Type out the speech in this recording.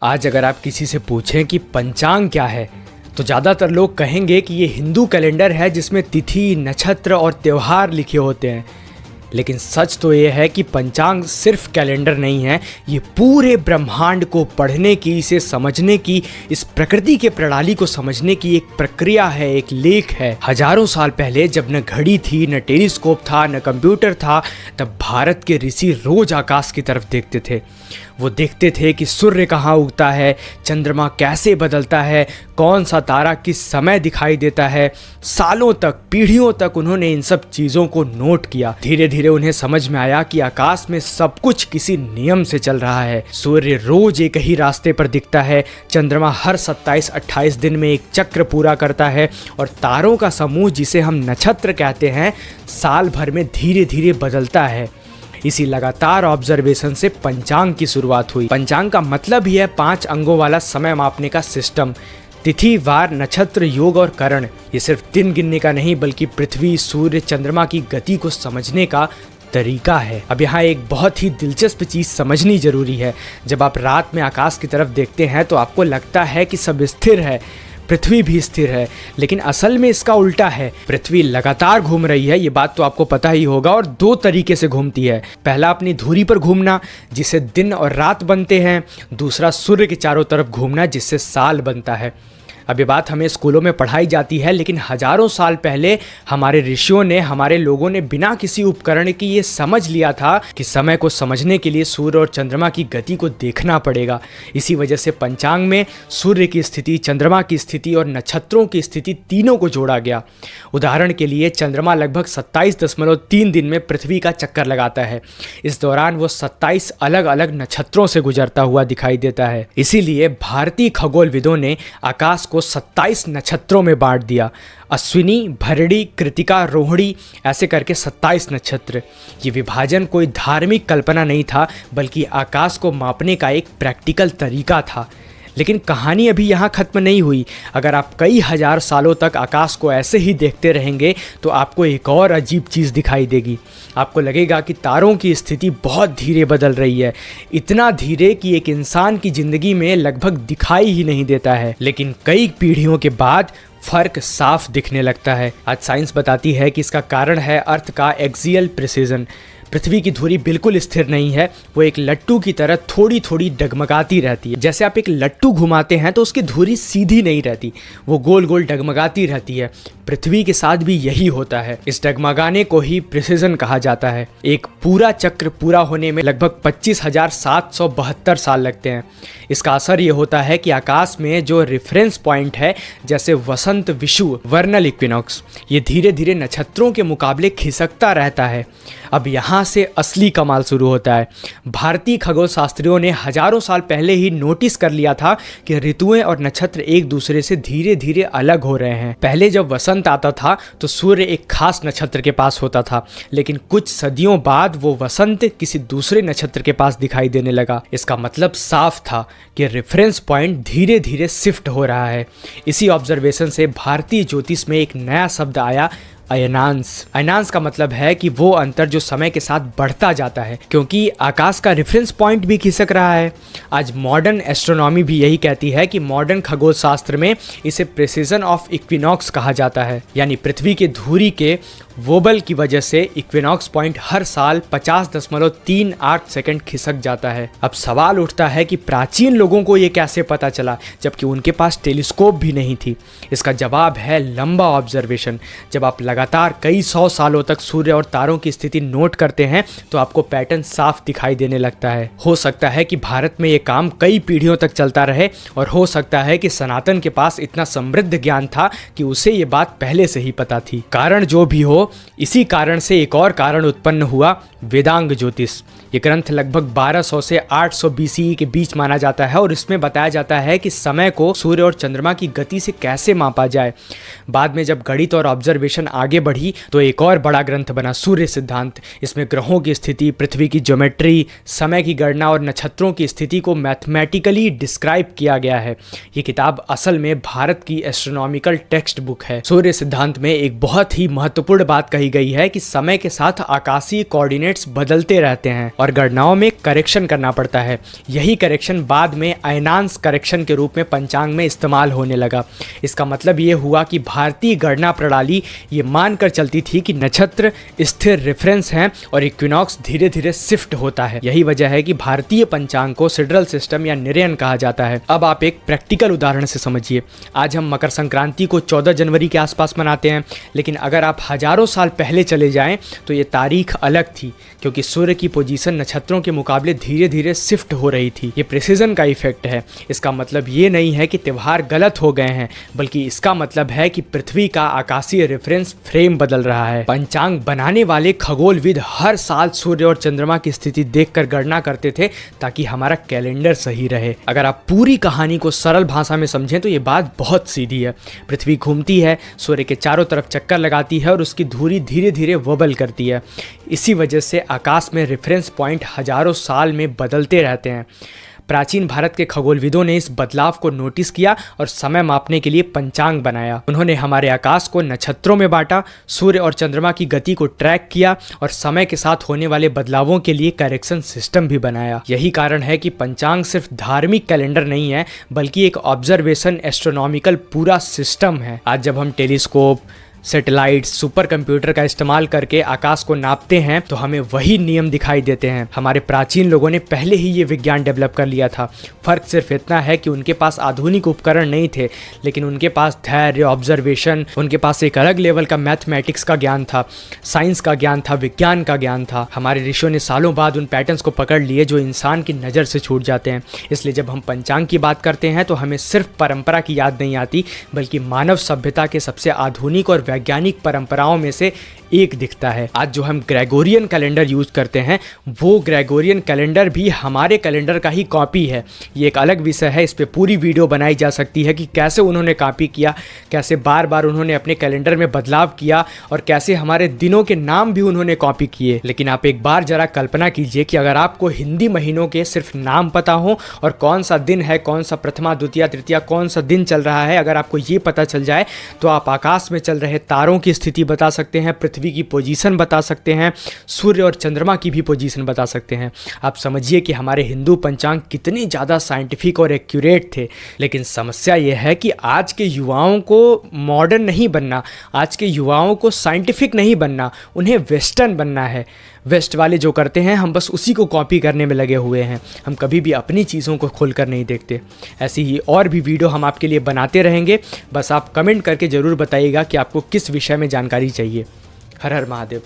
आज अगर आप किसी से पूछें कि पंचांग क्या है तो ज़्यादातर लोग कहेंगे कि ये हिंदू कैलेंडर है जिसमें तिथि, नक्षत्र और त्यौहार लिखे होते हैं। लेकिन सच तो ये है कि पंचांग सिर्फ कैलेंडर नहीं है, ये पूरे ब्रह्मांड को पढ़ने की, इसे समझने की, इस प्रकृति के प्रणाली को समझने की एक प्रक्रिया है, एक लेख है। हजारों साल पहले जब न घड़ी थी, न टेलीस्कोप था, न कंप्यूटर था, तब भारत के ऋषि रोज आकाश की तरफ देखते थे। वो देखते थे कि सूर्य कहाँ उगता है, चंद्रमा कैसे बदलता है, कौन सा तारा किस समय दिखाई देता है। सालों तक, पीढ़ियों तक उन्होंने इन सब चीज़ों को नोट किया। धीरे धीरे उन्हें समझ में आया कि आकाश में सब कुछ किसी नियम से चल रहा है। सूर्य रोज एक ही रास्ते पर दिखता है, चंद्रमा हर 27-28 दिन में एक चक्र पूरा करता है और तारों का समूह, जिसे हम नक्षत्र कहते हैं, साल भर में धीरे धीरे बदलता है। इसी लगातार ऑब्जर्वेशन से पंचांग की शुरुआत हुई। पंचांग का मतलब ही है 5 अंगों वाला समय मापने का सिस्टम। तिथि, वार, नक्षत्र, योग और करण, ये सिर्फ दिन गिनने का नहीं बल्कि पृथ्वी, सूर्य, चंद्रमा की गति को समझने का तरीका है। अब यहाँ एक बहुत ही दिलचस्प चीज़ समझनी जरूरी है। जब आप रात में आकाश की तरफ देखते हैं तो आपको लगता है कि सब स्थिर है, पृथ्वी भी स्थिर है, लेकिन असल में इसका उल्टा है। पृथ्वी लगातार घूम रही है, ये बात तो आपको पता ही होगा, और 2 तरीके से घूमती है। पहला अपनी धुरी पर घूमना, जिससे दिन और रात बनते हैं। दूसरा सूर्य के चारों तरफ घूमना, जिससे साल बनता है। अब ये बात हमें स्कूलों में पढ़ाई जाती है, लेकिन हजारों साल पहले हमारे ऋषियों ने, हमारे लोगों ने बिना किसी उपकरण की ये समझ लिया था कि समय को समझने के लिए सूर्य और चंद्रमा की गति को देखना पड़ेगा। इसी वजह से पंचांग में सूर्य की स्थिति, चंद्रमा की स्थिति और नक्षत्रों की स्थिति तीनों को जोड़ा गया। उदाहरण के लिए चंद्रमा लगभग 27.3 दिन में पृथ्वी का चक्कर लगाता है। इस दौरान वो 27 अलग अलग नक्षत्रों से गुजरता हुआ दिखाई देता है। इसीलिए भारतीय खगोलविदों ने आकाश को 27 नक्षत्रों में बांट दिया। अश्विनी, भरणी, कृतिका, रोहिणी, ऐसे करके 27 नक्षत्र। ये विभाजन कोई धार्मिक कल्पना नहीं था, बल्कि आकाश को मापने का एक प्रैक्टिकल तरीका था। लेकिन कहानी अभी यहाँ खत्म नहीं हुई। अगर आप कई हजार सालों तक आकाश को ऐसे ही देखते रहेंगे तो आपको एक और अजीब चीज़ दिखाई देगी। आपको लगेगा कि तारों की स्थिति बहुत धीरे बदल रही है, इतना धीरे कि एक इंसान की ज़िंदगी में लगभग दिखाई ही नहीं देता है। लेकिन कई पीढ़ियों के बाद फर्क साफ दिखने लगता है। आज साइंस बताती है कि इसका कारण है अर्थ का एक्सियल प्रिसिजन। पृथ्वी की धुरी बिल्कुल स्थिर नहीं है, वो एक लट्टू की तरह थोड़ी थोड़ी डगमगाती रहती है। जैसे आप एक लट्टू घुमाते हैं तो उसकी धुरी सीधी नहीं रहती, वो गोल गोल डगमगाती रहती है। पृथ्वी के साथ भी यही होता है। इस डगमगाने को ही प्रिसिजन कहा जाता है। एक पूरा चक्र पूरा होने में लगभग 25,772 साल लगते हैं। इसका असर ये होता है कि आकाश में जो रेफरेंस पॉइंट है, जैसे वसंत, विषुव, वर्नल इक्विनॉक्स, ये धीरे धीरे नक्षत्रों के मुकाबले खिसकता रहता है। अब यहाँ से असली कमाल शुरू होता है। भारतीय खगोल शास्त्रियों ने हजारों साल पहले ही नोटिस कर लिया था कि ऋतुएं और नक्षत्र एक दूसरे से धीरे धीरे अलग हो रहे हैं। पहले जब वसंत आता था तो सूर्य एक खास नक्षत्र के पास होता था, लेकिन कुछ सदियों बाद वो वसंत किसी दूसरे नक्षत्र के पास दिखाई देने लगा। इसका मतलब साफ था कि रेफरेंस पॉइंट धीरे धीरे शिफ्ट हो रहा है। इसी ऑब्जर्वेशन से भारतीय ज्योतिष में एक नया शब्द आया, अयनांश। अयनांश का मतलब है कि वो अंतर जो समय के साथ बढ़ता जाता है, क्योंकि आकाश का रेफरेंस पॉइंट भी खिसक रहा है। आज मॉडर्न एस्ट्रोनॉमी भी यही कहती है कि मॉडर्न खगोल शास्त्र में इसे प्रिसिजन ऑफ इक्विनॉक्स कहा जाता है, यानी पृथ्वी के धुरी के वोबल की वजह से इक्विनॉक्स पॉइंट हर साल 50.38 सेकंड खिसक जाता है। अब सवाल उठता है कि प्राचीन लोगों को ये कैसे पता चला, जबकि उनके पास टेलीस्कोप भी नहीं थी। इसका जवाब है लंबा ऑब्जर्वेशन। जब आप लगातार कई 100 सालों तक सूर्य और तारों की स्थिति नोट करते हैं तो आपको पैटर्न साफ दिखाई देने लगता है। हो सकता है कि भारत में ये काम कई पीढ़ियों तक चलता रहे, और हो सकता है कि सनातन के पास इतना समृद्ध ज्ञान था कि उसे ये बात पहले से ही पता थी। कारण जो भी हो, इसी कारण से एक और कारण उत्पन्न हुआ, वेदांग ज्योतिष। ये ग्रंथ लगभग 1200 से 800 BCE के बीच माना जाता है और इसमें बताया जाता है कि समय को सूर्य और चंद्रमा की गति से कैसे मापा जाए। बाद में जब गणित और ऑब्जर्वेशन आगे बढ़ी तो एक और बड़ा ग्रंथ बना, सूर्य सिद्धांत। इसमें ग्रहों की स्थिति, पृथ्वी की ज्योमेट्री, समय की गणना और नक्षत्रों की स्थिति को मैथमेटिकली डिस्क्राइब किया गया है। ये किताब असल में भारत की एस्ट्रोनॉमिकल टेक्स्ट बुक है। सूर्य सिद्धांत में एक बहुत ही महत्वपूर्ण बात बात कही गई है कि समय के साथ आकाशीय कोऑर्डिनेट्स बदलते रहते हैं और गणनाओं में करेक्शन करना पड़ता है। यही करेक्शन बाद में अयनांश करेक्शन के रूप में पंचांग में इस्तेमाल होने लगा। इसका मतलब ये हुआ कि भारतीय गणना प्रणाली ये मानकर चलती थी कि नक्षत्र स्थिर रेफरेंस हैं और इक्विनॉक्स धीरे धीरे शिफ्ट होता है। यही वजह है कि भारतीय पंचांग को सिडरल सिस्टम या निर्यन कहा जाता है। अब आप एक प्रैक्टिकल उदाहरण से समझिए। आज हम मकर संक्रांति को 14 जनवरी के आसपास मनाते हैं, लेकिन अगर आप हजारों साल पहले चले जाएं तो ये तारीख अलग थी, क्योंकि सूर्य की पोजीशन नक्षत्रों के मुकाबले धीरे धीरे शिफ्ट हो रही थी। ये प्रिसीजन का इफेक्ट है। इसका मतलब ये नहीं है कि त्यौहार गलत हो गए हैं, बल्कि इसका मतलब है कि पृथ्वी का आकाशीय रेफरेंस फ्रेम बदल रहा है। पंचांग बनाने वाले खगोलविद हर साल सूर्य और चंद्रमा की स्थिति देखकर गणना करते थे ताकि हमारा कैलेंडर सही रहे। अगर आप पूरी कहानी को सरल भाषा में समझें तो ये बात बहुत सीधी है। पृथ्वी घूमती है, सूर्य के चारों तरफ चक्कर लगाती है और उसकी धुरी धीरे धीरे वबल करती है। इसी वजह से आकाश में रेफरेंस पॉइंट हजारों साल में बदलते रहते हैं। प्राचीन भारत के खगोलविदों ने इस बदलाव को नोटिस किया और समय मापने के लिए पंचांग बनाया। उन्होंने हमारे आकाश को नक्षत्रों में बांटा, सूर्य और चंद्रमा की गति को ट्रैक किया और समय के साथ होने वाले बदलावों के लिए करेक्शन सिस्टम भी बनाया। यही कारण है कि पंचांग सिर्फ धार्मिक कैलेंडर नहीं है, बल्कि एक ऑब्जर्वेशन एस्ट्रोनॉमिकल पूरा सिस्टम है। आज जब हम टेलीस्कोप, सैटेलाइट, सुपर कंप्यूटर का इस्तेमाल करके आकाश को नापते हैं तो हमें वही नियम दिखाई देते हैं। हमारे प्राचीन लोगों ने पहले ही ये विज्ञान डेवलप कर लिया था। फर्क सिर्फ इतना है कि उनके पास आधुनिक उपकरण नहीं थे, लेकिन उनके पास धैर्य, ऑब्जर्वेशन, उनके पास एक अलग लेवल का मैथमेटिक्स का ज्ञान था, साइंस का ज्ञान था, विज्ञान का ज्ञान था। हमारे ऋषियों ने सालों बाद उन पैटर्न्स को पकड़ लिए जो इंसान की नज़र से छूट जाते हैं। इसलिए जब हम पंचांग की बात करते हैं तो हमें सिर्फ परंपरा की याद नहीं आती, बल्कि मानव सभ्यता के सबसे आधुनिक और वैज्ञानिक परंपराओं में से एक दिखता है। आज जो हम ग्रेगोरियन कैलेंडर यूज करते हैं वो ग्रेगोरियन कैलेंडर भी हमारे कैलेंडर का ही कॉपी है। ये एक अलग विषय है, इस पे पूरी वीडियो बनाई जा सकती है कि कैसे उन्होंने कॉपी किया, कैसे बार बार उन्होंने अपने कैलेंडर में बदलाव किया और कैसे हमारे दिनों के नाम भी उन्होंने कॉपी किए। लेकिन आप एक बार जरा कल्पना कीजिए कि अगर आपको हिंदी महीनों के सिर्फ नाम पता हो और कौन सा दिन है, कौन सा प्रथमा, द्वितीया, तृतीया, कौन सा दिन चल रहा है, अगर आपको ये पता चल जाए तो आप आकाश में चल रहे तारों की स्थिति बता सकते हैं, पृथ्वी की पोजीशन बता सकते हैं, सूर्य और चंद्रमा की भी पोजीशन बता सकते हैं। आप समझिए कि हमारे हिंदू पंचांग कितनी ज़्यादा साइंटिफिक और एक्यूरेट थे। लेकिन समस्या यह है कि आज के युवाओं को मॉडर्न नहीं बनना, आज के युवाओं को साइंटिफिक नहीं बनना, उन्हें वेस्टर्न बनना है। वेस्ट वाले जो करते हैं हम बस उसी को कॉपी करने में लगे हुए हैं। हम कभी भी अपनी चीज़ों को खोलकर नहीं देखते। ऐसी ही और भी वीडियो हम आपके लिए बनाते रहेंगे। बस आप कमेंट करके ज़रूर बताइएगा कि आपको किस विषय में जानकारी चाहिए। हर हर महादेव।